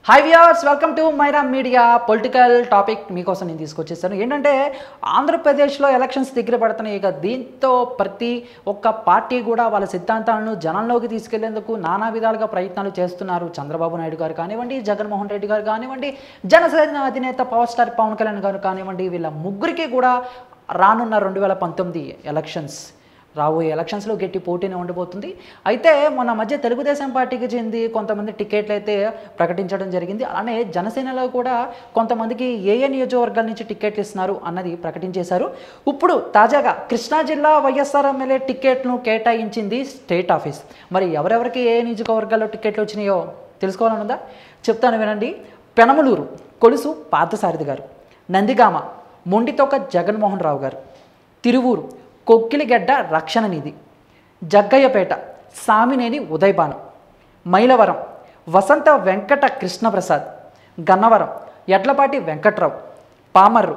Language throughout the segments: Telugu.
Hi viewers, welcome to Myra media. Political topic మీకోసం నేను తీసుకొచ్చేసాను. ఏంటంటే ఆంధ్రప్రదేశ్లో ఎలక్షన్స్ దగ్గర పడుతున్నాయి. ఇక దీంతో ప్రతి ఒక్క పార్టీ కూడా వాళ్ళ సిద్ధాంతాలను జనంలోకి తీసుకెళ్లేందుకు నానా విధాలుగా ప్రయత్నాలు చేస్తున్నారు. చంద్రబాబు నాయుడు గారు కానివ్వండి, జగన్మోహన్ రెడ్డి గారు కానివ్వండి, జనసేన అధినేత పవర్ స్టార్ పవన్ కళ్యాణ్ గారు కానివ్వండి, వీళ్ళ ముగ్గురికి కూడా రానున్న 2019 ఎలక్షన్స్ రాబోయే ఎలక్షన్స్లో గట్టి పోటీనే ఉండబోతుంది. అయితే మొన్న మధ్య తెలుగుదేశం పార్టీకి చెంది కొంతమంది టికెట్లు అయితే ప్రకటించడం జరిగింది. అలానే జనసేనలో కూడా కొంతమందికి ఏ నియోజకవర్గాల నుంచి టికెట్లు ఇస్తున్నారు అన్నది ప్రకటించేశారు. ఇప్పుడు తాజాగా కృష్ణా జిల్లా వైఎస్ఆర్ ఎమ్మెల్యే టికెట్ను కేటాయించింది స్టేట్ ఆఫీస్. మరి ఎవరెవరికి ఏ నియోజకవర్గాల్లో టికెట్లు వచ్చినాయో తెలుసుకోవాలనుందా? చెప్తాను వినండి. పెనమలూరు కొలుసు పార్థసారథి గారు, నందిగామ మొండితోక జగన్మోహన్ రావు గారు, తిరువూరు కొక్కిలిగడ్డ రక్షణ నిధి, జగ్గయ్యపేట సామినేని ఉదయభాను, మైలవరం వసంత వెంకట కృష్ణప్రసాద్, గన్నవరం ఎడ్లపాటి వెంకట్రావు, పామర్రు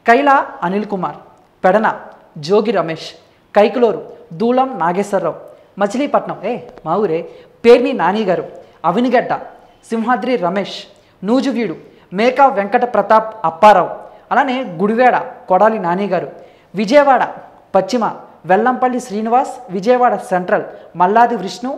కైలా అనిల్ కుమార్, పెడన జోగి రమేష్, కైకులూరు దూలం నాగేశ్వరరావు, మచిలీపట్నం మా ఊరే పేర్ని నాని గారు, అవినిగడ్డ సింహాద్రి రమేష్, నూజువీడు మేకా వెంకట ప్రతాప్ అప్పారావు, అలానే గుడివేడ కొడాలి నాని గారు, విజయవాడ పశ్చిమ వెల్లంపల్లి శ్రీనివాస్, విజయవాడ సెంట్రల్ మల్లాది విష్ణు,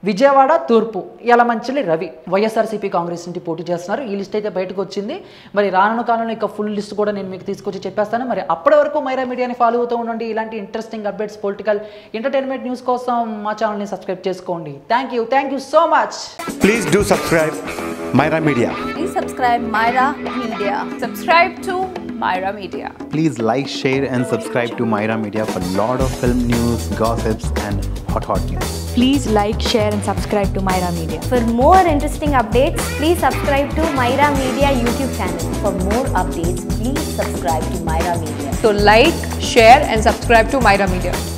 విజయవాడ తూర్పు యలమంచిలి రవి వైఎస్ఆర్సీపీ కాంగ్రెస్ నుండి పోటీ చేస్తున్నారు. ఈ లిస్ట్ అయితే బయటకు వచ్చింది. మరి రానున్న కాలంలో ఇక ఫుల్ లిస్ట్ కూడా నేను మీకు తీసుకొచ్చి చెప్పేస్తాను. మరి అప్పటి వరకు మైరా మీడియాని ఫాలో అవుతూ ఉండండి. ఇలాంటి interesting updates, political, entertainment news కోసం మా ఛానల్ని సబ్స్క్రైబ్ చేసుకోండి. Thank you so much. Please do subscribe Myra Media. Please subscribe Myra Media. Subscribe to Myra Media. Please like, share and subscribe to Myra Media for lot of film news, gossips and hot news. Please like, share and subscribe to Myra Media. For more interesting updates, please subscribe to Myra Media YouTube channel. For more updates, please subscribe to Myra Media. So like, share and subscribe to Myra Media.